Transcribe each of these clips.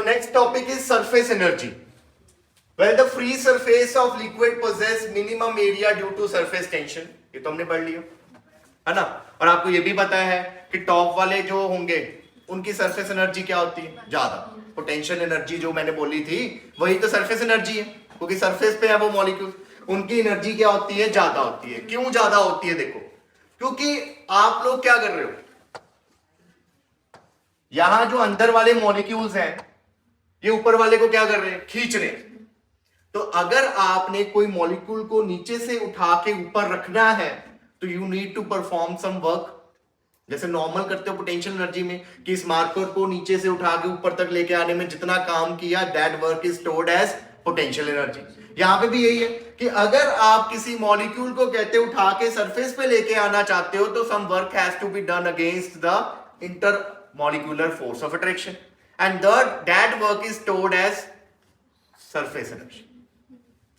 next topic is surface energy. Well, the free surface of liquid possess minimum area due to surface tension. ये तो हमने पढ़ लिया है ना। और आपको ये भी पता है कि टॉप वाले जो होंगे उनकी सरफेस एनर्जी क्या होती है, ज्यादा। पोटेंशियल एनर्जी जो मैंने बोली थी वही तो सरफेस एनर्जी है, क्योंकि सरफेस पे है वो मॉलिक्यूल, उनकी एनर्जी क्या होती है, ज्यादा होती है। क्यों ज्यादा होती है? देखो, क्योंकि आप लोग क्या कर रहे हो, यहां जो अंदर वाले मॉलिक्यूल्स हैं ये ऊपर वाले को क्या कर रहे हैं, खींच रहे हैं। तो अगर आपने कोई मॉलिक्यूल को नीचे से उठा के ऊपर रखना है तो you need to perform some work, जैसे नॉर्मल करते हो पोटेंशियल एनर्जी में कि इस मार्कर को नीचे से उठा के ऊपर तक लेके आने में जितना काम किया, that work is stored as potential energy. यहां पे भी यही है कि अगर आप किसी मॉलिक्यूल को कहते उठा के सरफेस पे लेके आना चाहते हो तो some work has to be done against the intermolecular force of attraction and that work is stored as surface energy.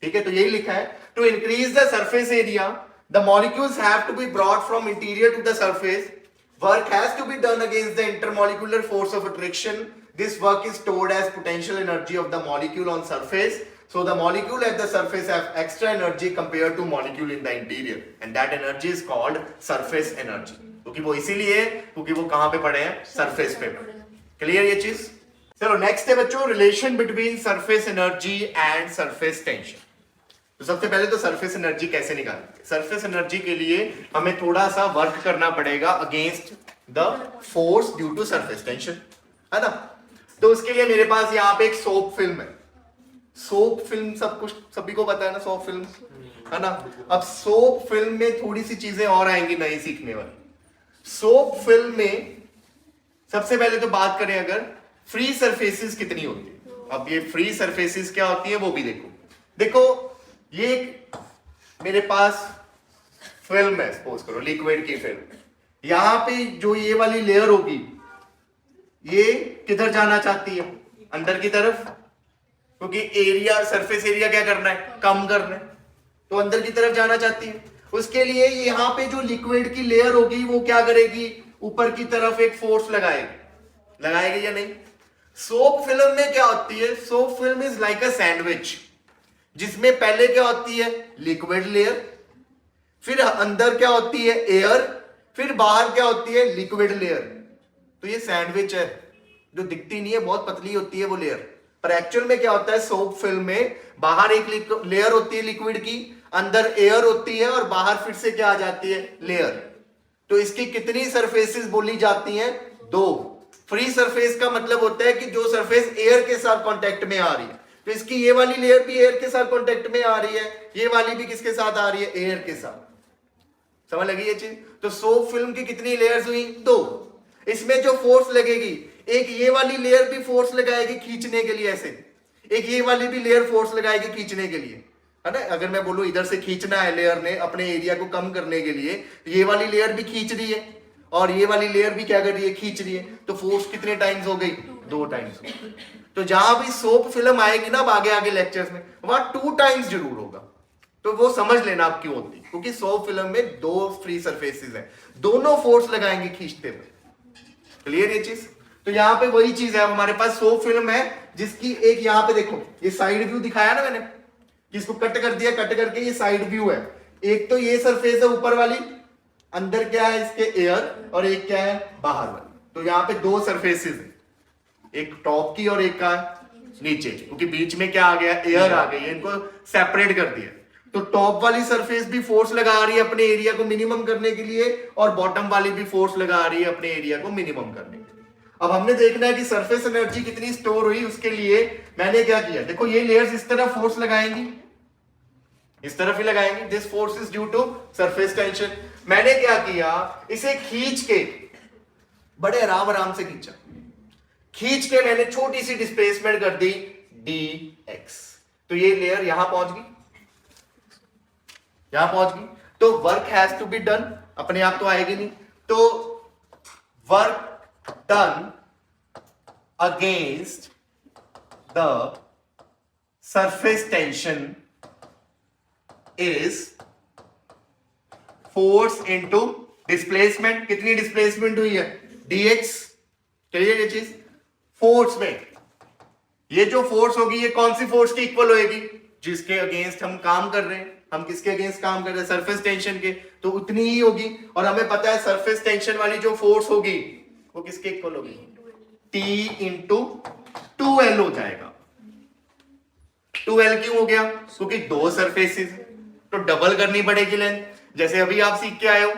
ठीक है, तो यही लिखा है, to increase the surface area the molecules have to be brought from interior to the surface, work has to be done against the intermolecular force of attraction. This work is stored as potential energy of the molecule on surface, so the molecule at the surface have extra energy compared to molecule in the interior, and that energy is called surface energy. क्योंकि वो इसीलिए क्योंकि वो कहां पे पड़े हैं, surface पे। क्लियर ये चीज? चलो नेक्स्ट है बच्चों, relation between surface energy and surface tension. तो सबसे पहले तो सरफेस एनर्जी कैसे निकालेंगे? सरफेस एनर्जी के लिए हमें थोड़ा सा वर्क करना पड़ेगा against the force due to surface tension, है ना। तो उसके लिए मेरे पास यहाँ पे एक सोप फिल्म है। सोप फिल्म सब कुछ सभी को पता है ना, सोप फिल्म, है ना। अब सोप फिल्म में थोड़ी सी चीजें और आएंगी नई सीखने वाली। सोप फिल्म में सबसे पहले तो बात करें अगर फ्री सरफेसेस कितनी होती है। अब ये फ्री सरफेसेस क्या होती है वो भी देखो। देखो ये मेरे पास फिल्म है, सपोज करो लिक्विड की फिल्म। यहां पे जो ये वाली लेयर होगी ये किधर जाना चाहती है, अंदर की तरफ, क्योंकि एरिया सरफेस एरिया क्या करना है, कम करना है, तो अंदर की तरफ जाना चाहती है। उसके लिए यहां पे जो लिक्विड की लेयर होगी वो क्या करेगी, ऊपर की तरफ एक फोर्स लगाएगी। लगाएगी या नहीं? सोप फिल्म में क्या होती है, soap film is like a sandwich, जिसमें पहले क्या होती है, लिक्विड लेयर, फिर अंदर क्या होती है, एयर, फिर बाहर क्या होती है, लिक्विड लेयर। तो ये सैंडविच है जो दिखती नहीं है, बहुत पतली होती है वो लेयर, पर एक्चुअल में क्या होता है, सोप फिल्म में बाहर एक लेयर होती है लिक्विड की, अंदर एयर होती है और बाहर फिर से क्या आ जाती है, लेयर। तो इसकी कितनी सरफेसेस बोली जाती हैं, दो। फ्री सरफेस का मतलब होता है कि जो सरफेस एयर के साथ कांटेक्ट में आ रही है, तो इसकी ये वाली लेयर भी एयर के साथ कांटेक्ट में आ रही है, ये वाली भी किसके साथ आ रही है, एयर के साथ। समझ लगी ये चीज? तो सोप फिल्म की कितनी लेयर्स हुई, दो। इसमें जो फोर्स लगेगी, एक ये वाली लेयर भी फोर्स लगाएगी खींचने के लिए ऐसे, एक ये वाली भी लेयर फोर्स लगाएगी खींचने के लिए, है ना। अगर मैं बोलूं इधर से खींचना है लेयर ने अपने एरिया को कम करने के लिए, ये वाली लेयर भी खींच रही है और ये वाली लेयर भी क्या कर रही है, खींच रही है। तो फोर्स कितने टाइम्स हो गई, दो टाइम्स। तो जहां भी सोप फिल्म आएगी ना आगे आगे लेक्चर्स में, वहां 2 टाइम्स जरूर होगा। तो वो समझ लेना आप क्यों होती, क्योंकि सोप फिल्म में 2 फ्री सरफेसेस हैं, दोनों फोर्स लगाएंगे खींचते हुए। क्लियर ये चीज? तो यहां पे वही चीज है, हमारे पास सोप फिल्म है जिसकी एक यहां पे देखो, ये साइड व्यू दिखाया ना मैंने, इसको कट कर दिया, कट करके ये साइड व्यू है। एक तो ये सरफेस है ऊपर वाली, अंदर क्या है इसके, एयर, और एक क्या है, बाहर वाली। तो यहां पे 2 सरफेसेस है, एक टॉप की और एक का नीचे, क्योंकि बीच में क्या आ गया, एयर आ गई है, इनको सेपरेट कर दिया। तो टॉप वाली सरफेस भी फोर्स लगा रही है अपने एरिया को मिनिमम करने के लिए, और बॉटम वाली भी फोर्स लगा रही है अपने एरिया को मिनिमम करने के लिए। अब हमने देखना है कि सरफेस एनर्जी कितनी स्टोर हुई। उसके लिए मैंने क्या किया, देखो ये लेयर्स इस तरफ फोर्स लगाएंगी, इस तरफ ही लगाएंगे, this force is due to surface tension. मैंने क्या किया, इसे खींच के बड़े आराम आराम से खींचा, खींच के मैंने छोटी सी डिस्प्लेसमेंट कर दी dx। तो ये लेयर यहां पहुंच गई, यहां पहुंच गई। तो work has to be done, अपने आप तो आएगी नहीं, तो work done against the surface tension is force into displacement. कितनी डिस्प्लेसमेंट हुई है, dx। चलिए ये चीज फोर्स में ये जो फोर्स होगी ये कौन सी फोर्स की इक्वल होगी? जिसके अगेंस्ट हम काम कर रहे हैं। हम किसके अगेंस्ट काम कर रहे हैं? सरफेस टेंशन के। तो उतनी ही होगी। और हमें पता है सरफेस टेंशन वाली जो फोर्स होगी वो किसके इक्वल होगी? T इंटू 2L हो जाएगा। 2L क्यों हो गया? क्योंकि दो सरफेसेस तो डबल करनी पड़ेगी लेंथ। जैसे अभी आप सीख के आए हो,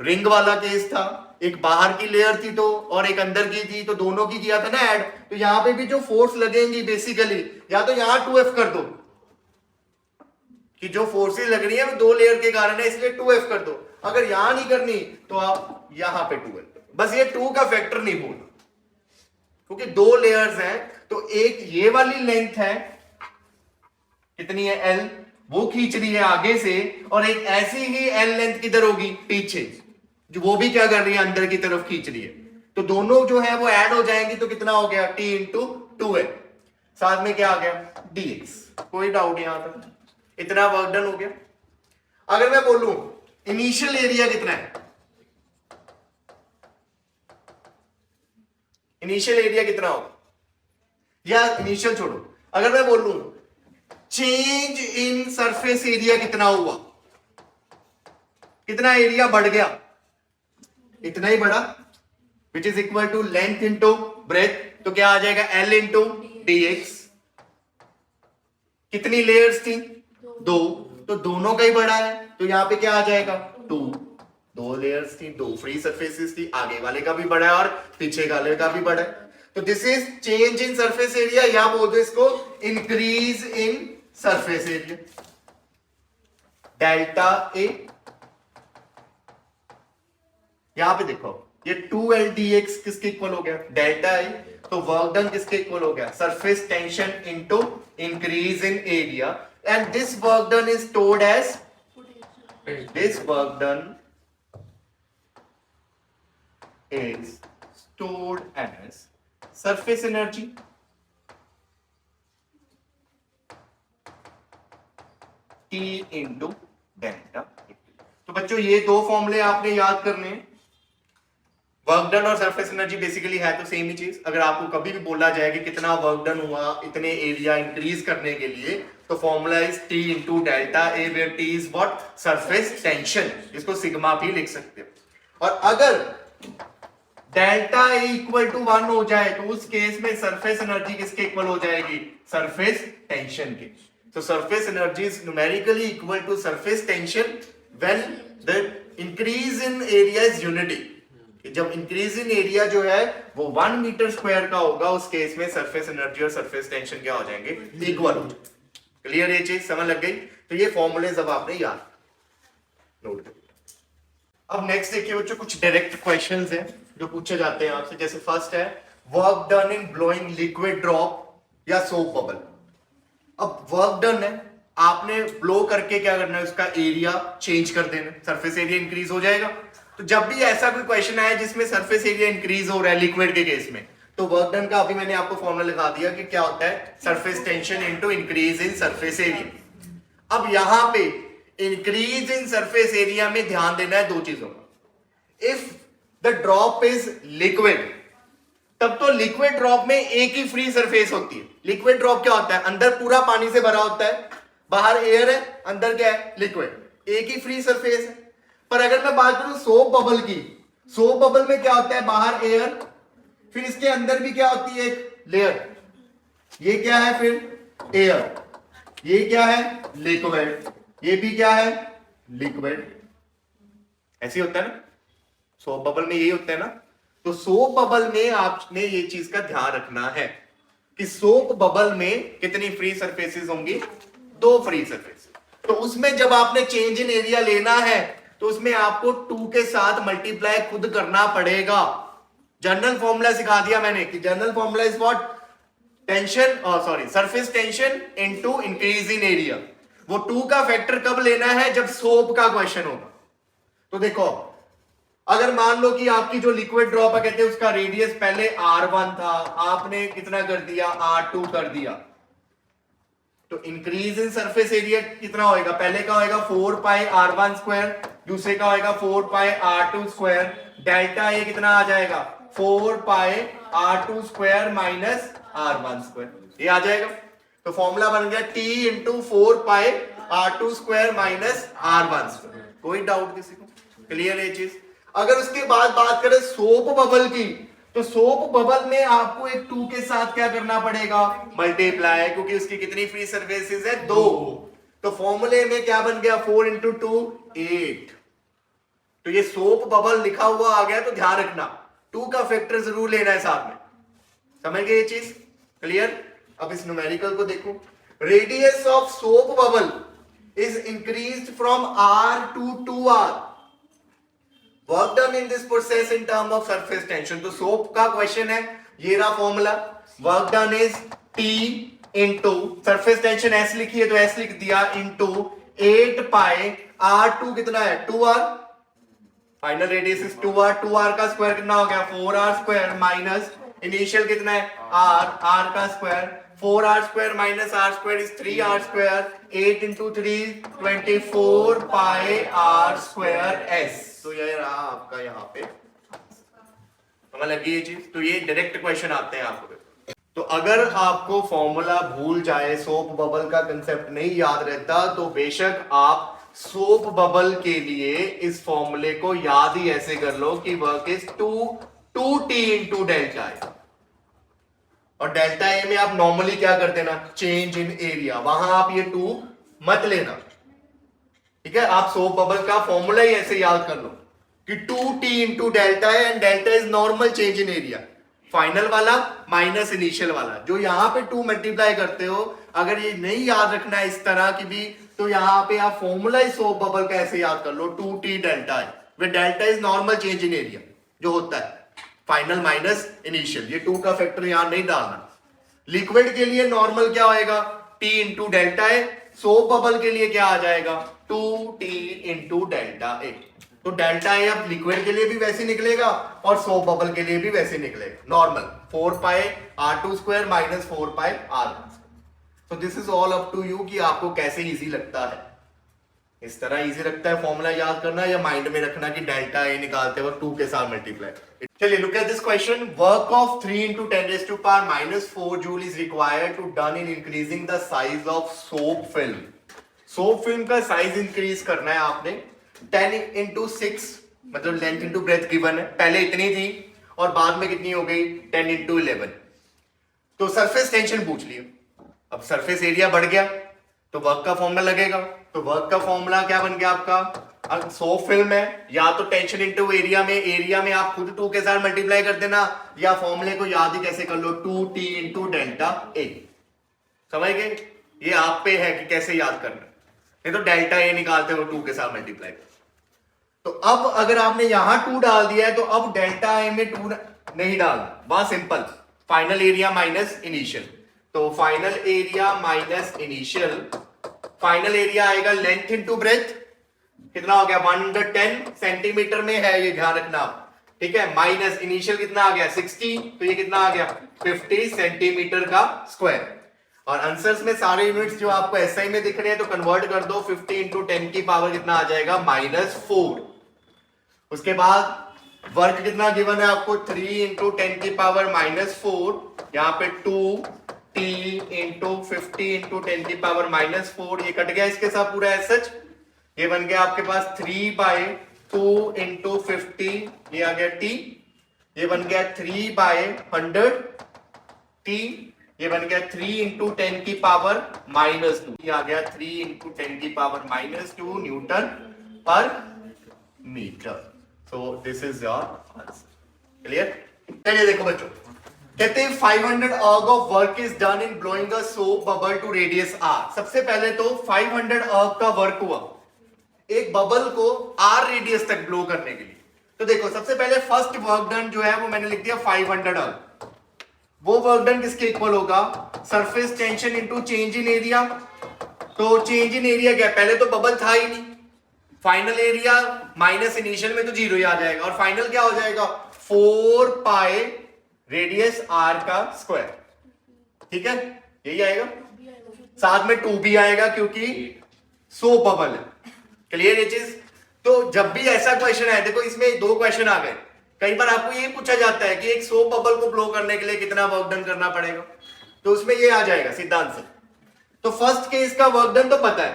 रिंग वाला केस था, एक बाहर की लेयर थी तो और एक अंदर की थी, तो दोनों की किया था ना ऐड। तो यहां पे भी जो फोर्स लगेंगी बेसिकली, या तो यहां 2F कर दो कि जो फोर्सेस लग रही है वो दो लेयर के कारण है, इसलिए 2F कर दो। अगर यहां नहीं करनी तो आप यहां पे 2L। बस ये 2 का फैक्टर नहीं भूलना, क्योंकि दो लेयर्स हैं। तो एक ये वाली लेंथ है, कितनी है? L, वो खींच रही है आगे से, और एक ऐसी ही L लेंथ किधर होगी? पीछे, जो वो भी क्या कर रही है? अंदर की तरफ खींच रही है। तो दोनों जो है वो ऐड हो जाएंगी, तो कितना हो गया? T into 2L। साथ में क्या आ गया? dx। कोई डाउट यहां तक? इतना वर्क डन हो गया। अगर मैं बोलूं इनिशियल एरिया कितना है? इनिशियल एरिया कितना होगा? या इनिशियल छोड़ो, अगर मैं बोलूं चेंज इन सरफेस एरिया कितना हुआ? कितना एरिया बढ़ गया? इतना ही बढ़ा, which is equal to length into breadth. तो क्या आ जाएगा? L into dx। कितनी लेयर्स थी? दो, तो दोनों का ही बढ़ा है। तो यहां पे क्या आ जाएगा? 2। दो लेयर्स थी, दो फ्री सरफेसेस थी, आगे वाले का भी बढ़ा है और पीछे वाले का भी बढ़ा है। तो this is change in surface area, या बोल दो इसको increase in surface area, delta A. यहां पे देखो ये 2L dx किसके इक्वल हो गया? Delta a. तो वर्क डन किसके इक्वल हो गया? Surface tension into increase in area. And this work done is stored as, this work done is stored as surface energy T into delta। तो बच्चों ये दो फॉर्मूले आपने याद करने हैं। वर्क डन और सरफेस एनर्जी बेसिकली है तो सेम ही चीज। अगर आपको कभी भी बोला जाए कि कितना वर्क डन हुआ इतने एरिया इंक्रीज करने के लिए, तो formula is T into delta a, where T is what? Surface tension, जिसको सिग्मा भी लिख सकते हो। और अगर डेल्टा ए इक्वल टू 1 हो जाए तो उस केस में सरफेस एनर्जी किसके इक्वल हो जाएगी? सरफेस टेंशन के। तो surface energy is numerically equal to surface tension when the increase in area is unity. जब इंक्रीज इन एरिया जो है वो 1 मीटर स्क्वायर का होगा, उस केस में सरफेस एनर्जी और सरफेस टेंशन क्या हो जाएंगे? इक्वल हो जाएंगे। क्लियर? ये चीज समझ लग गई? तो ये फॉर्मूले सब आपने याद नोट कर। अब नेक्स्ट देखिए बच्चों, कुछ डायरेक्ट क्वेश्चंस हैं जो पूछे जाते हैं आपसे। जैसे फर्स्ट है work done in blowing liquid drop या सोप बबल। अब वर्क डन है, आपने ब्लो करके क्या करना है? उसका एरिया चेंज कर देना, सरफेस एरिया इंक्रीज हो जाएगा। तो जब भी ऐसा कोई क्वेश्चन आए जिसमें सरफेस एरिया इंक्रीज हो रहा है लिक्विड के केस में, तो वर्क डन का अभी मैंने आपको फॉर्मूला लिखा दिया कि क्या होता है? Surface tension into increase in surface area. अब यहां पे इंक्रीज इन सरफेस एरिया में ध्यान देना है दो चीजों का। If the drop is liquid, तब तो लिक्विड ड्रॉप में एक ही फ्री सरफेस होती है। लिक्विड ड्रॉप क्या होता है? अंदर पूरा पानी से भरा होता है, बाहर एयर है, अंदर क्या है? लिक्विड, एक ही फ्री सरफेस है। पर अगर मैं बात करूं सोप बबल की, सोप बबल में क्या होता है? बाहर एयर, फिर इसके अंदर भी क्या होती है? एक लेयर। ये क्या है? फिर एयर। ये क्या है? लिक्विड। ये भी क्या है? लिक्विड। ऐसे होता है ना, सोप बबल में यही होता है ना। तो सोप बबल में आपने ये चीज का ध्यान रखना है कि सोप बबल में कितनी फ्री सरफेसेस होंगी? 2 फ्री सरफेस। तो उसमें जब आपने चेंज इन एरिया लेना है तो उसमें आपको 2 के साथ मल्टीप्लाई खुद करना पड़ेगा। जनरल फॉर्मूला सिखा दिया मैंने कि general formula is what? Tension, sorry, surface tension into increase in area. वो 2 का फैक्टर कब लेना है? जब सोप का क्वेश्चन होगा। तो देखो, अगर मान लो कि आपकी जो लिक्विड ड्रॉप है, कहते हैं उसका रेडियस पहले R1 था, आपने कितना कर दिया? R2 कर दिया। तो इंक्रीज इन सरफेस एरिया कितना होएगा? पहले का होएगा 4 पाई R1 स्क्वायर, दूसरे का होएगा 4 pi R2 square. Delta A कितना आ जाएगा? 4 pi R2 square minus r1 square, ये आ जाएगा। तो फॉर्मूला बन गया t into 4 pi r2 square minus r1 square. कोई डाउट किसी को? क्लियर है चीज? अगर उसके बाद बात करें सोप बबल की, तो सोप बबल में आपको एक 2 के साथ क्या करना पड़ेगा? मल्टीप्लाई, क्योंकि उसकी कितनी फ्री सरफेसेस है? 2। तो फॉर्मूले में क्या बन गया? 4 इंटू 2 8। तो ये सोप बबल लिखा हुआ आ गया, तो ध्यान रखना 2 का फैक्टर जरूर लेना है साथ में। समझ गए ये चीज? क्लियर? अब इस न्यूमेरिकल को देखो। Radius of soap bubble is increased from r to 2r। Work done in this process in term of surface tension. तो सोप का क्वेश्चन है, ये रहा formula. Work done is T into surface tension S लिखी है तो S लिख दिया, इंटू 8 पाई r2 कितना है? 2r। Final radius is 2r। 2r का स्क्वायर कितना हो गया? 4r स्क्वायर माइनस इनिशियल कितना है? r का square. 4r square minus r square is 3r square. 8 into 3 24 pi r square s। तो ये रहा आपका यहाँ पे, समझ लगी ये चीज? तो ये डायरेक्ट क्वेश्चन आते हैं आपको। तो अगर आपको फॉर्मूला भूल जाए, सोप बबल का कंसेप्ट नहीं याद रहता, तो बेशक आप सोप बबल के लिए इस फॉर्मूले को याद ही ऐसे कर लो कि work is 2t into delta A. और डेल्टा ए में आप नॉर्मली क्या करते ना? चेंज इन एरिया, वहां आप ये 2 मत लेना, ठीक है? आप सोप बबल का फॉर्मूला ही ऐसे याद कर लो कि 2t into delta A, and delta is normal change in area, final वाला माइनस इनिशियल वाला। जो यहां पे 2 मल्टीप्लाई करते हो, अगर ये नहीं याद रखना है इस तरह की भी, तो यहां पे आप फॉर्मूला ही सोप बबल का ऐसे याद कर लो, 2t डेल्टा है, where delta is normal change in area जो होता है, फाइनल माइनस इनिशियल। ये 2 का फैक्टर यहां नहीं डालना। लिक्विड के लिए नॉर्मल क्या होएगा? t इंटू डेल्टा है। सोप बबल के लिए क्या आ जाएगा? 2t into delta a. तो डेल्टा ए अब लिक्विड के लिए भी वैसे निकलेगा और सोप बबल के लिए भी वैसे निकलेगा, normal 4 pi r2 square minus 4 pi r1। तो this is all up to you कि आपको कैसे इजी लगता है। इस तरह इजी लगता है फॉर्मूला याद करना, या माइंड में रखना कि डेल्टा ए निकालते वक्त 2 के साथ मल्टीप्लाई। चलिए look at this question. Work of 3 into 10 raise to power minus 4 joule is required to done in increasing the size of soap film. Soap film का साइज इंक्रीज करना है आपने। 10 इंटू 6 मतलब लेंथ इंटू ब्रेथ गिवन है, पहले इतनी थी और बाद में कितनी हो गई? 10 इंटू 11। तो सरफेस टेंशन पूछ लिया, अब सरफेस एरिया बढ़ गया तो वर्क का फॉर्मूला लगेगा। तो वर्क का फॉर्मूला क्या बन गया आपका? सोप फिल्म है, या तो टेंशन इंटू एरिया में, एरिया में आप खुद 2 के साथ मल्टीप्लाई कर देना, या फॉर्मूले को याद ही कैसे कर लो? 2t इंटू डेल्टा ए। समझ गए? ये आप पे है कि कैसे याद करना, नहीं तो डेल्टा ए निकालते हो 2 के साथ मल्टीप्लाई। तो अब अगर आपने यहां 2 डाल दिया है, तो अब डेल्टा ए में 2 नहीं डालना, वहां simple final area minus initial. तो final area minus initial, final area आएगा लेंथ इंटू ब्रेथ, कितना हो गया? 110 सेंटीमीटर में है, ये ध्यान रखना, ठीक है? माइनस इनिशियल कितना आ गया? 60, तो ये कितना आ गया? 50 सेंटीमीटर का स्क्वायर। और आंसर्स में सारे यूनिट्स जो आपको एसआई में दिख रहे हैं तो कन्वर्ट कर दो। 50 इंटू 10 की पावर कितना आ जाएगा? -4। उसके बाद वर्क कितना गिवन है आपको? 3 इंटू 10 की पावर -4, यहाँ पे 2t इंटू 50 इंटू 10 की पावर -4, ये कट गया इसके साथ पूरा एज सच। ये बन गया आपके पास 3/2 इंटू 50, ये आ गया t, ये बन गया 3/100 t, ये बन गया 3 इंटू 10 की पावर -2, ये आ गया 3 इंटू 10 की पावर -2 न्यूटन पर metre. So this is your answer. Clear? चलिए देखो बच्चों, कहते हैं 500 erg of work is done in blowing a soap bubble to radius r। सबसे पहले तो 500 अर्ग का वर्क हुआ एक बबल को r रेडियस तक ब्लो करने के लिए। तो देखो सबसे पहले फर्स्ट वर्क डन जो है वो मैंने लिख दिया 500 अर्ग। वो वर्क डन किसके इक्वल होगा? Surface tension into change in area. तो चेंज इन एरिया क्या? पहले तो बबल था ही नहीं, फाइनल एरिया माइनस इनिशियल में तो 0 ही आ जाएगा, और फाइनल क्या हो जाएगा? 4 पाई रेडियस r का स्क्वायर, ठीक है? यही आएगा, साथ में 2 भी आएगा क्योंकि सोप बबल है। क्लियर ये चीज? तो जब भी ऐसा क्वेश्चन है, देखो इसमें 2 क्वेश्चन आ गए। कई बार आपको ये पूछा जाता है कि एक सोप बबल को ब्लो करने के लिए कितना वर्क डन करना पड़ेगा, तो उसमें ये आ जाएगा सीधा आंसर। तो फर्स्ट केस का वर्क डन तो पता है,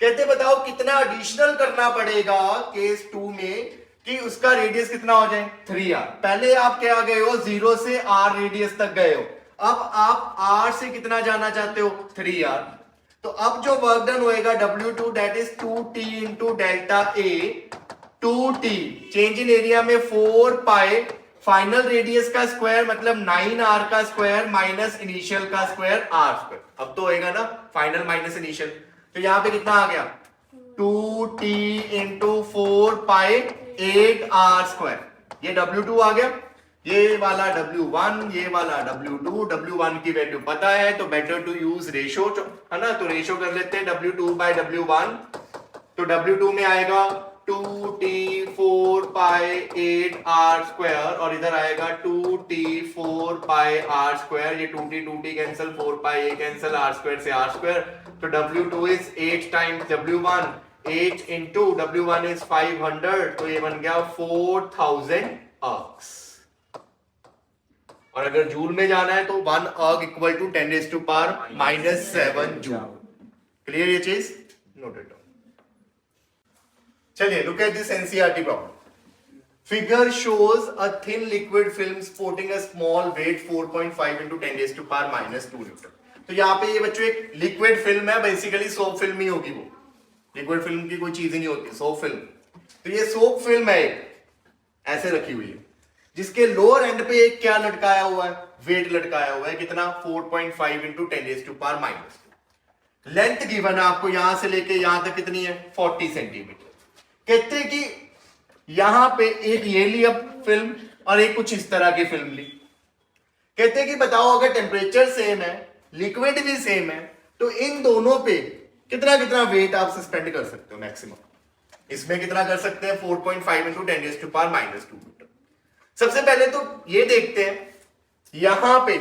कहते बताओ कितना एडिशनल करना पड़ेगा केस 2 में कि उसका रेडियस कितना हो जाए 3r। पहले आप क्या गए हो 0 से r रेडियस तक गए हो, अब आप r से कितना जाना चाहते हो 3r। तो अब जो वर्क डन होएगा W2 that is 2t into delta a 2t change in area में 4 पाई फाइनल रेडियस का स्क्वायर मतलब 9r का स्क्वायर माइनस इनिशियल का स्क्वायर r स्क्वायर। अब तो होएगा ना फाइनल माइनस इनिशियल, तो यहां पे कितना आ गया 2t इंटू 4 पाई 8r स्क्वायर, ये W2 आ गया, ये वाला W1 ये वाला W2। W1 की वैल्यू पता है तो बेटर टू यूज रेशो है ना, तो रेशो कर लेते हैं W2 बाय W1। तो W2 में आएगा 2t 4 पाई 8r स्क्वायर और इधर आएगा 2t 4 पाई r स्क्वायर, ये 2t कैंसिल 4 पाई ये कैंसिल r स्क्वायर से r स्क्वायर। तो W2 is 8 times W1, 8 into W1 is 500, तो ये बन गया 4000 अर्ग्स। और अगर जूल में जाना है तो 1 erg equal to 10 raised to power -7 joule. Clear ये चीज, नोटेड डाउन। चलिए look at this NCERT problem. Figure shows a thin liquid film supporting a small weight 4.5 into 10 raised to power -2 newton. तो यहाँ पे ये बच्चों एक लिक्विड फिल्म है, बेसिकली सोप फिल्म ही होगी, वो लिक्विड फिल्म की कोई चीज ही नहीं होती, सोप फिल्म। तो ये सोप फिल्म है एक ऐसे रखी हुई है, जिसके लोअर एंड पे एक क्या लटकाया हुआ है, वेट लटकाया हुआ है, कितना 4.5 into 10 raised to power -2। Length given है आपको यहां से लेके यहां तक कितनी है 40 सेंटीमीटर। कहते हैं कि यहां पे एक ये ली अब फिल्म और एक कुछ इस तरह की फिल्म ली। कहते हैं कि बताओ अगर टेम्परेचर सेम है लिक्विड भी सेम है तो इन दोनों पे कितना कितना वेट आप सस्पेंड कर सकते हो मैक्सिमम। इसमें कितना कर सकते हैं 4.5 into 10 raised to power -2 metre. सबसे पहले तो ये देखते हैं यहां पे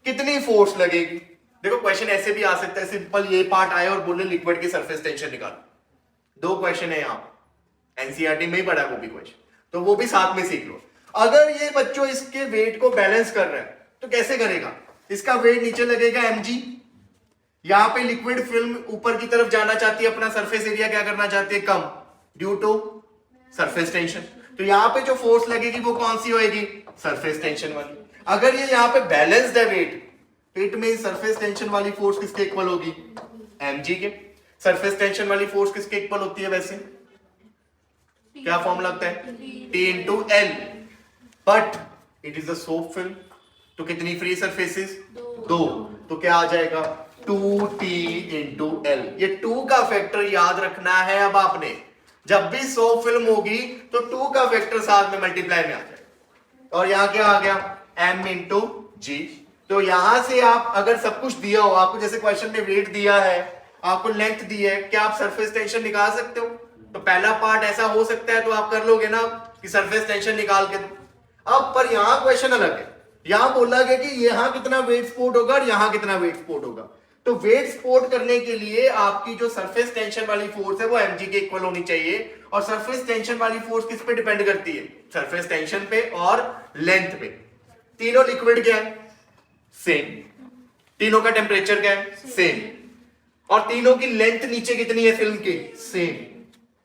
कितनी फोर्स लगेगी। देखो क्वेश्चन ऐसे भी आ सकता है, सिंपल ये पार्ट आए और बोले लिक्विड की सरफेस टेंशन निकालो। 2 क्वेश्चन है यहां, एनसीईआरटी में ही पढ़ा वो भी क्वेश्चन, तो वो भी साथ में सीख लो। अगर ये बच्चों इसके वेट को बैलेंस कर रहे हैं तो कैसे करेगा, इसका वेट नीचे लगेगा mg, यहां पे लिक्विड फिल्म ऊपर की तरफ जाना चाहती है, अपना सरफेस एरिया क्या करना चाहती है कम ड्यू टू सरफेस टेंशन। तो यहां पे जो फोर्स लगेगी वो कौन सी होएगी सरफेस टेंशन वाली। अगर ये यहां पे बैलेंस्ड है weight, it mean surface tension वाली फोर्स किसके इक्वल होगी mg के। सरफेस टेंशन वाली फोर्स किसके इक्वल होती है वैसे, क्या फॉर्म लगता है T into L, but it is a soap film तो कितनी फ्री सरफेसेस 2, तो क्या आ जाएगा 2T इंटू L। ये 2 का फैक्टर याद रखना है। अब आपने जब भी सोप फिल्म होगी तो 2 का फैक्टर साथ में मल्टीप्लाई में आ जाएगा। और यहां क्या आ गया M इंटू G। तो यहां से आप अगर सब कुछ दिया हो आपको, जैसे क्वेश्चन में वेट दिया है आपको लेंथ दी है, क्या आप सरफेस टेंशन निकाल सकते हो। तो पहला पार्ट ऐसा हो सकता है तो आप कर लोगे ना कि सरफेस टेंशन निकाल के दो। अब पर यहां क्वेश्चन अलग है, यहां बोला गया कि यहां कितना वेट सपोर्ट होगा और यहां कितना वेट सपोर्ट होगा। तो वेट सपोर्ट करने के लिए आपकी जो सरफेस टेंशन वाली फोर्स है वो mg के इक्वल होनी चाहिए। और सरफेस टेंशन वाली फोर्स किस पे डिपेंड करती है, सरफेस टेंशन पे और लेंथ पे। तीनों लिक्विड क्या है सेम, तीनों का टेम्परेचर क्या है सेम, और तीनों की लेंथ नीचे कितनी है फिल्म की सेम।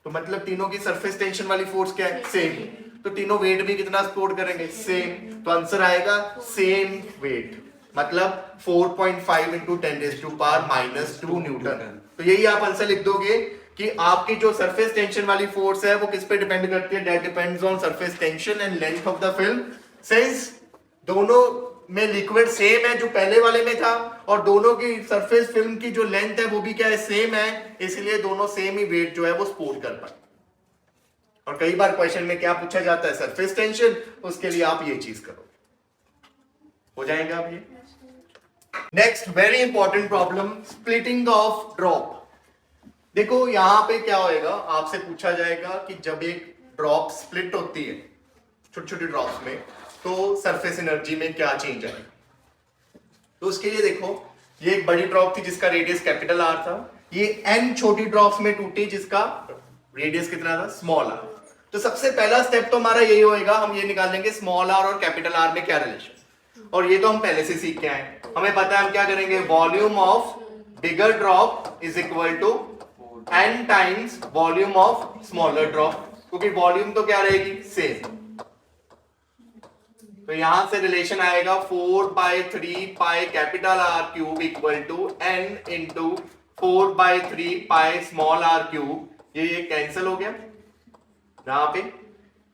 तो मतलब तीनों की सरफेस टेंशन वाली फोर्स क्या है सेम, तो तीनों वेट भी कितना सपोर्ट करेंगे सेम। तो आंसर आएगा सेम वेट, मतलब 4.5 into 10 raised to power -2 newton. तो यही आप आंसर लिख दोगे कि आपकी जो सरफेस टेंशन वाली फोर्स है वो किस पे डिपेंड करती है, that depends on surface tension and length of the film. Since दोनों में लिक्विड सेम है जो पहले वाले में था और दोनों की सरफेस फिल्म की जो लेंथ है वो भी क्या है सेम है, इसलिए दोनों सेम ही वेट जो है वो सपोर्ट कर पाए। और कई बार क्वेश्चन में क्या पूछा जाता है सरफेस टेंशन, उसके लिए आप ये चीज करो, हो जाएगा आप ये। Next very important problem, splitting of drop. देखो यहां पे क्या होएगा, आपसे पूछा जाएगा कि जब एक ड्रॉप स्प्लिट होती है छोटी छोटी ड्रॉप्स में तो सरफेस एनर्जी में क्या चेंज आएगा। तो उसके लिए देखो ये एक बड़ी ड्रॉप थी जिसका रेडियस कैपिटल आर था, ये n छोटी ड्रॉप्स में टूटी जिसका रेडियस कितना था स्मॉल आर। तो सबसे पहला स्टेप तो हमारा यही होएगा, हम ये निकाल लेंगे स्मॉल आर और कैपिटल आर में क्या रिलेशन। और ये तो हम पहले से सीख के आए, हमें पता है हम क्या करेंगे, volume of bigger drop is equal to n times volume of smaller drop, क्योंकि वॉल्यूम तो क्या रहेगी, सेम। तो यहां से रिलेशन आएगा 4/3 pi capital R cube equal to n into 4/3 pi small R cube. ये कैंसिल हो गया, यहां पे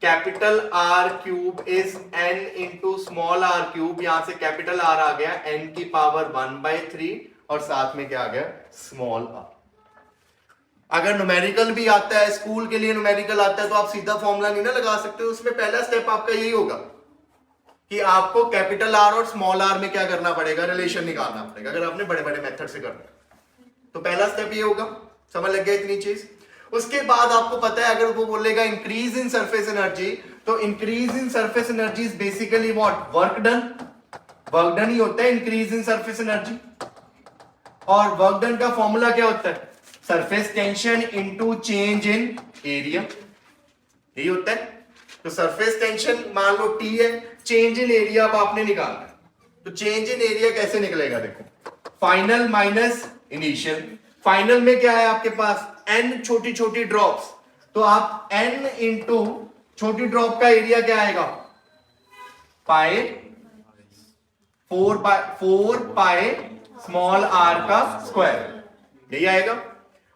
capital R cube is n into small R cube, यहां से कैपिटल आर आ गया n की पावर 1/3 और साथ में क्या आ गया, स्मॉल आर। अगर न्यूमेरिकल भी आता है, स्कूल के लिए न्यूमेरिकल आता है, तो आप सीधा फॉर्मूला नहीं ना लगा सकते, उसमें पहला स्टेप आपका यही होगा कि आपको कैपिटल आर और स्मॉल आर में क्या करना पड़ेगा, रिलेशन निकालना पड़ेगा, अगर आपने बड़े बड़े मेथड से करना है। तो पहला स्टेप ये होगा, समझ लग गया इतनी चीज। उसके बाद आपको पता है अगर वो बोलेगा इंक्रीज इन सरफेस एनर्जी, तो increase in surface energy is basically what, work done. Work done ही होता है इंक्रीज इन सरफेस एनर्जी, और वर्क डन का फॉर्मूला क्या होता है, surface tension into change in area, यही होता है। तो सरफेस टेंशन मान लो T है, चेंज इन एरिया अब आपने निकालना है, तो चेंज इन एरिया कैसे निकलेगा, देखो फाइनल माइनस इनिशियल। फाइनल में क्या है आपके पास, n छोटी छोटी ड्रॉप्स, तो आप n इंटू छोटी ड्रॉप का एरिया क्या आएगा, पाई 4 पाई स्मॉल r का स्क्वायर, यही आएगा।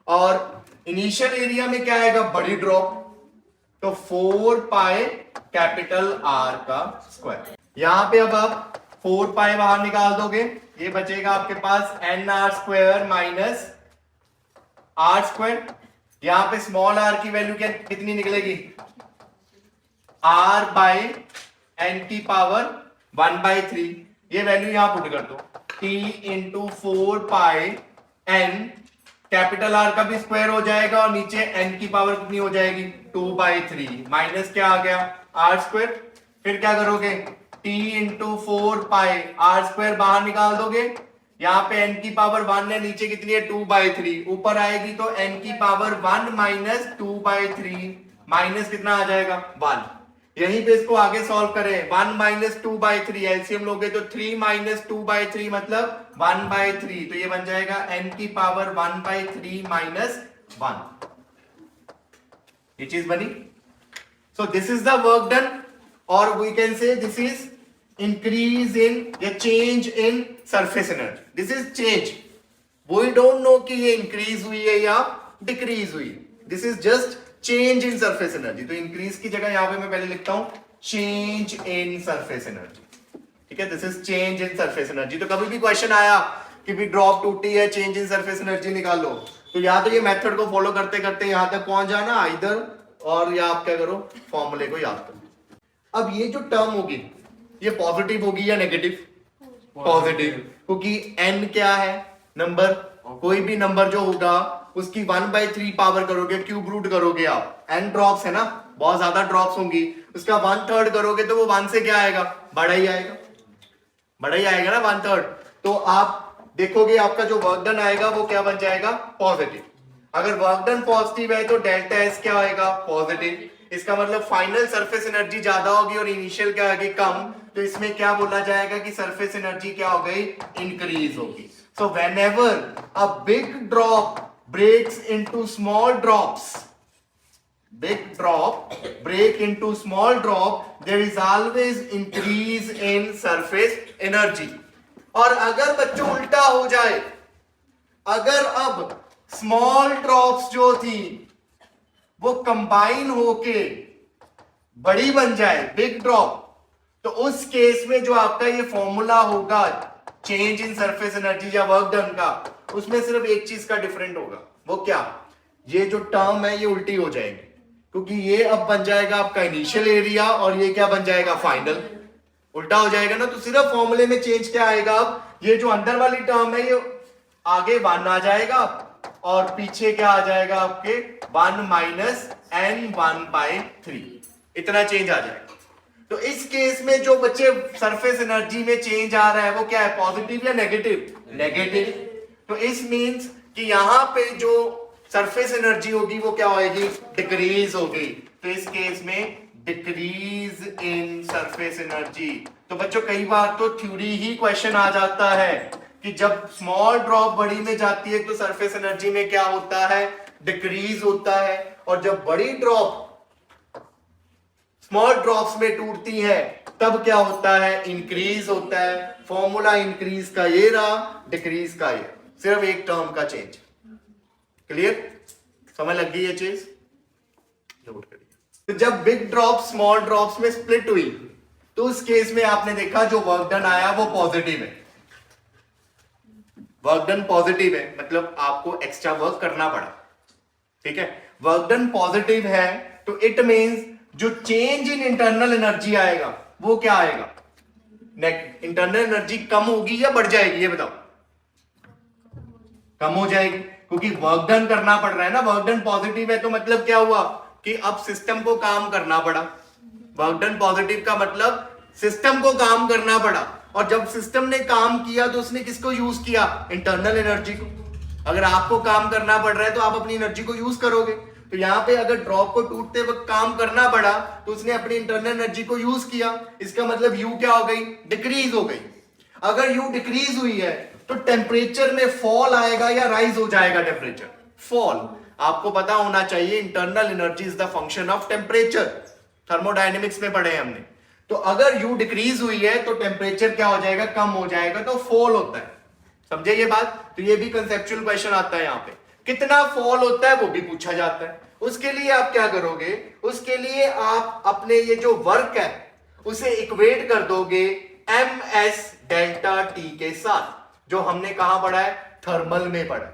और इनिशियल एरिया में क्या आएगा, बड़ी ड्रॉप, तो 4 पाई कैपिटल R का स्क्वायर। यहां पे अब आप 4 पाई बाहर निकाल दोगे, ये बचेगा आपके पास nr square minus r square. यहां पे स्मॉल r की वैल्यू क्या कितनी निकलेगी, r बाई n की पावर 1/3, ये वैल्यू यहां पुट कर दो, t इंटू 4 पाई n, कैपिटल आर का भी स्क्वायर हो जाएगा और नीचे n की पावर कितनी हो जाएगी, 2/3 माइनस क्या आ गया, आर स्क्वायर। फिर क्या करोगे, t into 4 pi R square बाहर निकाल दोगे, यहाँ पे n की पावर 1 है, नीचे कितनी है 2/3, ऊपर आएगी तो n की पावर 1 माइनस 2/3 माइनस कितना आ जाएगा 1। यहीं पे इसको आगे सॉल्व करें, 1 माइनस 2/3 एलसीएम लोगे तो 3 माइनस 2/3 मतलब 1/3, तो ये बन जाएगा n की पावर 1/3 माइनस 1, ये चीज बनी। So this is the work done, और we can say this is increase in या change in surface energy, this is change. We don't know कि ये इंक्रीज हुई है या डिक्रीज हुई, this is just change in surface energy. तो increase की जगह यहां पे मैं पहले लिखता हूं चेंज इन सरफेस एनर्जी, ठीक है, this is change in surface energy. तो कभी भी क्वेश्चन आया कि भी ड्रॉप टूटी है, चेंज इन सरफेस एनर्जी निकालो, तो या तो ये मेथड को फॉलो करते करते यहां तक पहुंच जाना इधर, और या आप क्या करो, फॉर्मूले को याद करो। अब ये जो टर्म होगी ये पॉजिटिव होगी या नेगेटिव, पॉजिटिव, क्योंकि n क्या है, नंबर, कोई भी नंबर जो होगा उसकी 1/3 पावर करोगे, क्यूब रूट करोगे आप, n ड्रॉप्स है ना, बहुत ज्यादा ड्रॉप्स होंगी, उसका 1/3 करोगे तो वो 1 से क्या आएगा, बड़ा ही आएगा, बड़ा ही आएगा ना 1/3। तो आप देखोगे आपका जो वर्क डन आएगा वो क्या बन जाएगा, पॉजिटिव। अगर वर्क डन पॉजिटिव है तो डेल्टा एस क्या आएगा, पॉजिटिव। इसका मतलब फाइनल सरफेस एनर्जी ज्यादा होगी और इनिशियल क्या आएगी, कम, तो इसमें क्या बोला जाएगा कि सरफेस एनर्जी क्या हो गई, इंक्रीज होगी। So whenever a big drop breaks into small drops, big drop break into small drop, there is always increase in surface energy। और अगर बच्चों उल्टा हो जाए, अगर अब स्मॉल ड्रॉप्स जो थी वो कंबाइन होके बड़ी बन जाए, बिग ड्रॉप, तो उस केस में जो आपका ये फॉर्मूला होगा चेंज इन सरफेस एनर्जी या वर्क डन का, उसमें सिर्फ एक चीज का डिफरेंट होगा, वो क्या, ये जो टर्म है ये उल्टी हो जाएगी, क्योंकि ये अब बन जाएगा आपका इनिशियल एरिया और ये क्या बन जाएगा, फाइनल, उल्टा हो जाएगा ना। तो सिर्फ फॉर्मूले में चेंज क्या आएगा, अब ये जो अंदर वाली टर्म है ये आगे 1 आ जाएगा और पीछे क्या आ जाएगा आपके 1 माइनस n1/3, इतना चेंज आ जाएगा। तो इस केस में जो बच्चे सरफेस एनर्जी में चेंज आ रहा है वो क्या है, पॉजिटिव या नेगेटिव, नेगेटिव। तो इस मींस कि यहां पे जो सरफेस एनर्जी होगी वो क्या होगी, डिक्रीज होगी। तो इस केस में डिक्रीज इन सरफेस एनर्जी। तो बच्चों कई बार तो थ्योरी ही क्वेश्चन आ जाता है कि जब स्मॉल ड्रॉप बड़ी में जाती है तो सरफेस एनर्जी में क्या होता है, डिक्रीज होता है, और जब बड़ी ड्रॉप स्मॉल ड्रॉप्स में टूटती है तब क्या होता है, इंक्रीज होता है। फॉर्मूला इंक्रीज का ये रहा, डिक्रीज का ये, सिर्फ एक टर्म का चेंज। क्लियर, समझ लग गई ये चीज, नोट करिए। तो जब बिग ड्रॉप स्मॉल ड्रॉप्स में स्प्लिट हुई तो उस केस में आपने देखा जो वर्क डन आया वो पॉजिटिव है। वर्क डन पॉजिटिव है मतलब आपको एक्स्ट्रा वर्क करना पड़ा, ठीक है। वर्क डन पॉजिटिव है तो इट मींस जो चेंज इन इंटरनल एनर्जी आएगा वो क्या आएगा, इंटरनल एनर्जी कम होगी या बढ़ जाएगी, ये बताओ। कम हो जाएगी, क्योंकि वर्क डन करना पड़ रहा है ना। वर्क डन पॉजिटिव है तो मतलब क्या हुआ कि अब सिस्टम को काम करना पड़ा। वर्क डन पॉजिटिव का मतलब सिस्टम को काम करना पड़ा, और जब सिस्टम ने काम किया तो उसने किसको यूज किया, इंटरनल एनर्जी को। अगर आपको काम करना पड़ रहा है तो आप अपनी एनर्जी को यूज करोगे। तो यहां पे अगर ड्रॉप को टूटते वक्त काम करना पड़ा तो उसने अपनी इंटरनल एनर्जी को यूज किया, इसका मतलब यू क्या हो गई, डिक्रीज हो गई। अगर यू डिक्रीज हुई है तो टेम्परेचर में फॉल आएगा या राइज हो जाएगा, टेम्परेचर फॉल। आपको पता होना चाहिए internal energy is the function of temperature, thermodynamics में पढ़े हमने। तो अगर यू डिक्रीज हुई है तो टेम्परेचर क्या हो जाएगा, कम हो जाएगा, तो फॉल होता है। समझे ये बात। तो ये भी कंसेप्चुअल क्वेश्चन आता है यहाँ पे, कितना फॉल होता है वो भी पूछा जाता है। उसके लिए आप क्या करोगे, उसके लिए आप अपने ये जो वर्क है उसे इक्वेट कर दोगे एम एस डेल्टा टी के साथ, जो हमने कहां पढ़ा है, थर्मल में पढ़ा।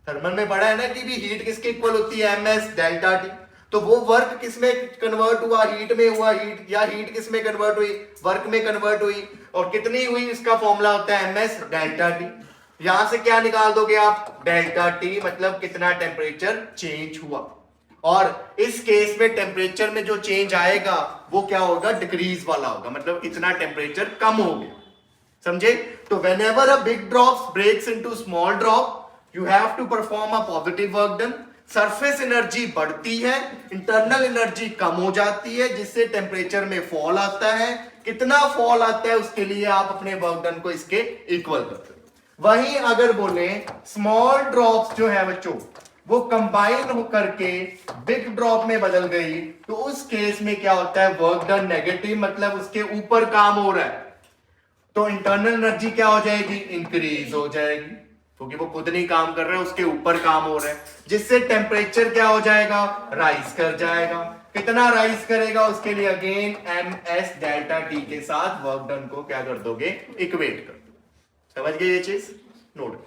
थर्मल में पढ़ा है ना कि भी हीट किसके इक्वल होती है, एम एस डेल्टा टी। तो वो वर्क किसमें कन्वर्ट हुआ, हीट में हुआ, हीट, या हीट किसमें कन्वर्ट हुई, वर्क में कन्वर्ट हुई, और कितनी हुई इसका फॉर्मूला होता है एम एस डेल्टा टी। यहां से क्या निकाल दोगे आप, डेल्टा टी, मतलब कितना टेम्परेचर चेंज हुआ। और इस केस में टेम्परेचर में जो चेंज आएगा वो क्या होगा, डिक्रीज वाला होगा, मतलब इतना टेम्परेचर कम हो गया। समझे। तो whenever a big drop breaks into small drop you have to perform a positive work done. Surface energy बढ़ती है, इंटरनल एनर्जी कम हो जाती है, जिससे टेम्परेचर में फॉल आता है। कितना फॉल आता है उसके लिए आप अपने वर्क डन को इसके इक्वल करते हो। वहीं अगर बोले स्मॉल ड्रॉप्स जो है बच्चों वो कंबाइन होकर के बिग ड्रॉप में बदल गई तो उस केस में क्या होता है, वर्क डन नेगेटिव, मतलब उसके ऊपर काम हो रहा है, तो इंटरनल एनर्जी क्या हो जाएगी, इंक्रीज हो जाएगी, क्योंकि वो खुद नहीं काम कर रहा है, उसके ऊपर काम हो रहा है, जिससे टेम्परेचर क्या हो जाएगा, राइज कर जाएगा। कितना राइज करेगा, उसके लिए again M S delta T के साथ वर्क डन को क्या कर दोगे, इक्वेट कर दो। समझ गए ये चीज, नोट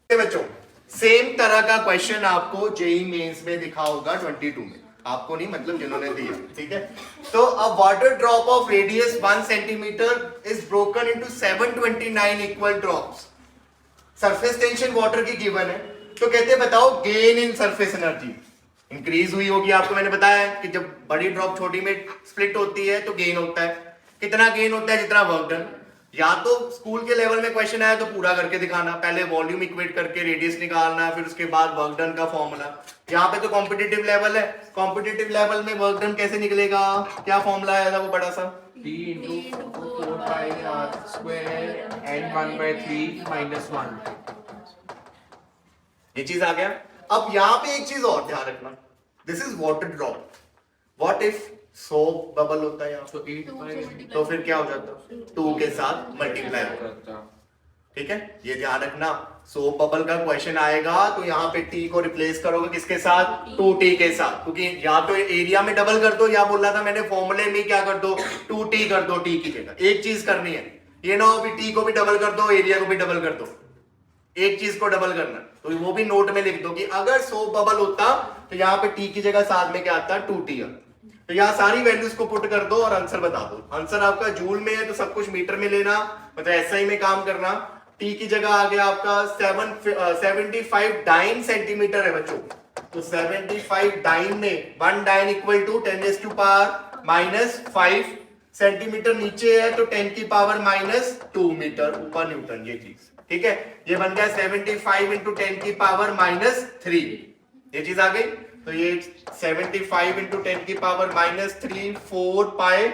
बच्चों। सेम तरह का क्वेश्चन आपको जेई मेंस में दिखा होगा 22 में, आपको नहीं, मतलब जिन्होंने दिया, ठीक है। तो अ water drop of radius 1 centimetre is broken into 729 equal drops. Surface tension water की गिवन है, तो कहते बताओ gain in surface energy increase हुई होगी। आपको मैंने बताया कि जब बड़ी ड्रॉप छोटी में स्प्लिट होती है तो गेन होता है। कितना गेन होता है, जितना वर्क डन। या तो स्कूल के लेवल में क्वेश्चन आया तो पूरा करके दिखाना, पहले वॉल्यूम इक्वेट करके रेडियस निकालना, फिर उसके बाद वर्क डन का फॉर्मूला। यहाँ पे तो कॉम्पिटिटिव लेवल है, कॉम्पिटिटिव लेवल में वर्क डन कैसे निकलेगा, क्या फॉर्मूला आया था वो बड़ा सा, T into 4 pi r square and 1/3 minus 1. ये चीज आ गया। अब यहां पे एक चीज और ध्यान रखना, this is water drop. What if soap bubble होता है यहाँ, So 8 pi तो फिर क्या हो जाता, 2 के साथ मल्टीप्लाई होगा, करता. ठीक है। ये ध्यान रखना, सोप बबल का क्वेश्चन आएगा तो यहाँ पे टी को रिप्लेस करोगे किसके साथ, 2t के साथ, क्योंकि या तो एरिया में डबल कर दो, या बोला था मैंने फॉर्मूले में क्या कर दो, 2t कर दो टी की जगह। एक चीज करनी है, ये ना हो कि टी को भी डबल कर दो, एरिया को भी डबल कर दो, एक चीज को डबल करना। तो वो भी नोट में लिख दो कि अगर सोप बबल होता तो यहाँ पे टी की जगह साथ में क्या आता, 2t। तो यहाँ सारी वैल्यूज को पुट कर दो और आंसर बता दो। आंसर आपका जूल में है तो सब कुछ मीटर में लेना, मतलब एसआई में काम करना। टी की जगह आ गया आपका 75 डाइन सेंटीमीटर है बच्चों, तो 75 डाइन में 1 डाइन इक्वल टू 10⁻⁻5 सेंटीमीटर, नीचे है तो 10⁻⁻2 मीटर ऊपर न्यूटन, ये चीज ठीक है। ये बन गया 75 × 10⁻³ ये चीज आ गई। तो ये 75 इंटू 10 की पावर -3 4 पाई,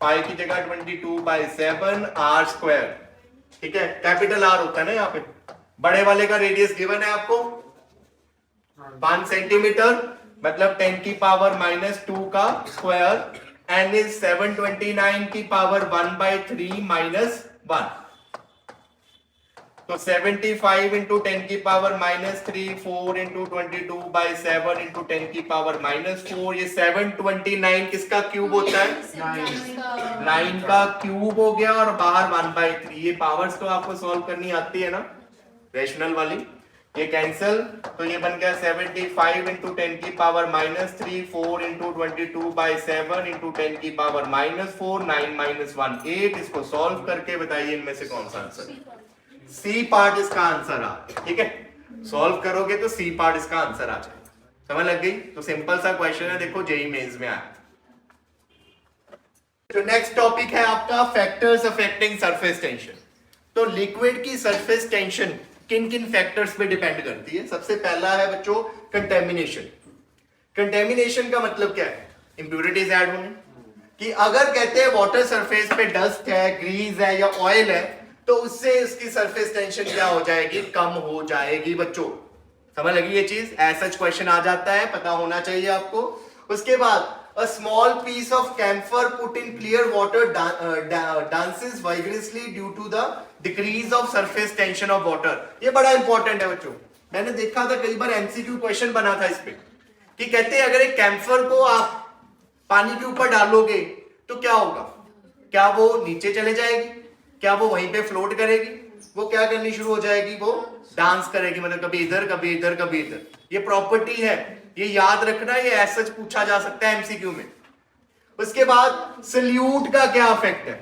पाई की जगह 22/7 आर स्क्वायर। ठीक है, कैपिटल आर होता है ना यहाँ पे। बड़े वाले का रेडियस गिवन है आपको 5 सेंटीमीटर, मतलब 10 की पावर -2 का स्क्वायर, n इज 729 की पावर 1/3 -1। तो 75 इंटू 10 की पावर -3 4 इंटू 22/7 इंटू 10 की पावर -4, ये 729 किसका क्यूब होता है? 9 का क्यूब हो गया, और बाहर 1/3। ये पावर्स तो आपको सॉल्व करनी आती है ना, रेशनल वाली, ये कैंसिल, तो ये बन गया 75 इंटू 10 की पावर -3 4 इंटू 22/7 इंटू 10 की पावर -4 9 -1 8। इसको सॉल्व करके बताइए इनमें से कौन सा आंसर है? सी पार्ट इसका आंसर आ, ठीक है, सॉल्व करोगे तो सी पार्ट इसका आंसर आ जाएगा। समझ लग गई? तो सिंपल सा क्वेश्चन है, देखो जेईई मेंस में आया। तो नेक्स्ट टॉपिक है आपका फैक्टर्स अफेक्टिंग सरफेस टेंशन। तो लिक्विड की सरफेस टेंशन किन किन फैक्टर्स पे डिपेंड करती है? सबसे पहला है बच्चों कंटेमिनेशन। कंटेमिनेशन का मतलब क्या है? इंप्यूरिटीज ऐड होने। कि अगर कहते हैं वाटर सरफेस पे डस्ट है, ग्रीस है या ऑयल है, तो उससे इसकी सरफेस टेंशन क्या हो जाएगी? कम हो जाएगी। बच्चों समझ लगी ये चीज? ऐसा क्वेश्चन आ जाता है, पता होना चाहिए आपको। उसके बाद a small piece of camphor put in clear water dances vigorously due to the decrease of surface tension of water। ये बड़ा इंपॉर्टेंट है बच्चों, मैंने देखा था कई बार एमसीक्यू क्वेश्चन बना था इस पे, कि कहते हैं अगर एक कैम्फर को आप पानी के ऊपर डालोगे तो क्या होगा? क्या वो नीचे चले जाएगी? क्या वो वहीं पे फ्लोट करेगी? वो क्या करनी शुरू हो जाएगी? वो डांस करेगी, मतलब कभी इधर कभी इधर कभी इधर। ये प्रॉपर्टी है, ये याद रखना, ये ऐसा पूछा जा सकता है एमसीक्यू में। उसके बाद सल्यूट का क्या इफेक्ट है?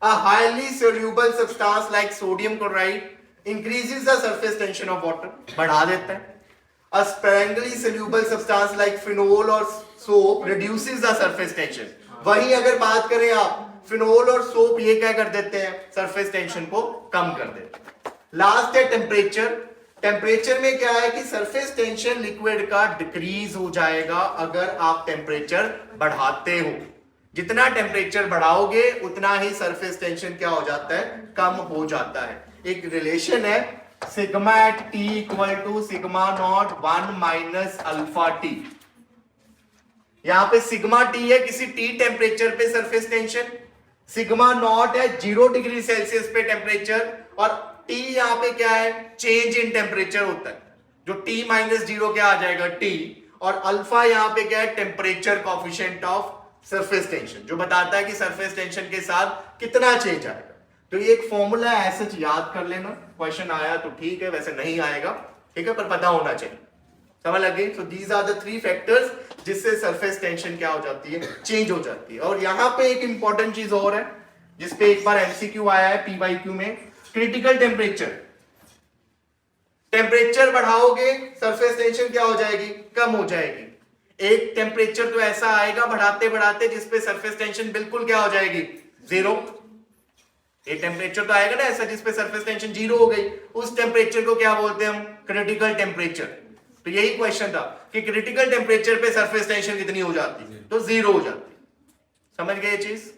A highly soluble substance like sodium chloride increases the surface tension of water, बढ़ा देता है। अ स्पैरेंगली सोल्यूबल सब्सटेंस लाइक फिनोल और soap reduces the surface tension. वहीं अगर बात करें आप, फिनोल और सोप ये क्या कर देते हैं? सरफेस टेंशन को कम कर देते हैं। लास्ट है टेम्परेचर। टेम्परेचर में क्या है कि सरफेस टेंशन लिक्विड का डिक्रीज हो जाएगा अगर आप टेम्परेचर बढ़ाते हो। जितना टेम्परेचर बढ़ाओगे उतना ही सरफेस टेंशन क्या हो जाता है? कम हो जाता है। एक रिलेशन है sigma at T equal to sigma not 1 minus alpha T. यहां पे सिग्मा टी है किसी टी टेम्परेचर पे सरफेस टेंशन, सिग्मा नॉट है 0 डिग्री सेल्सियस पे टेम्परेचर, और टी यहां पे क्या है? चेंज इन टेम्परेचर होता है, जो टी -0 क्या आ जाएगा? टी। और अल्फा यहां पे क्या है? Temperature coefficient of surface tension, जो बताता है कि सरफेस टेंशन के साथ कितना चेंज आएगा। तो ये एक फॉर्मूला है, ऐसे याद कर लेना, क्वेश्चन आया तो ठीक है, वैसे नहीं आएगा, ठीक है, पर पता होना चाहिए। समझ लगे? So these are the 3 factors जिससे सरफेस टेंशन क्या हो जाती है? चेंज हो जाती है। और यहां पे एक इंपॉर्टेंट चीज और है जिसपे एक बार एमसीक्यू आया है पीवाईक्यू में, क्रिटिकल टेम्परेचर। टेम्परेचर बढ़ाओगे सरफेस टेंशन क्या हो जाएगी? कम हो जाएगी। एक टेम्परेचर तो ऐसा आएगा बढ़ाते बढ़ाते जिसपे सरफेस टेंशन बिल्कुल क्या हो जाएगी? 0। एक टेम्परेचर तो आएगा ना ऐसा जिसपे सरफेस टेंशन 0 हो गई, उस टेम्परेचर को क्या बोलते हैं हम? Critical temperature. तो यही क्वेश्चन था कि क्रिटिकल टेम्परेचर पे सरफेस टेंशन कितनी हो जाती है? तो 0 हो जाती है। समझ गए ये चीज?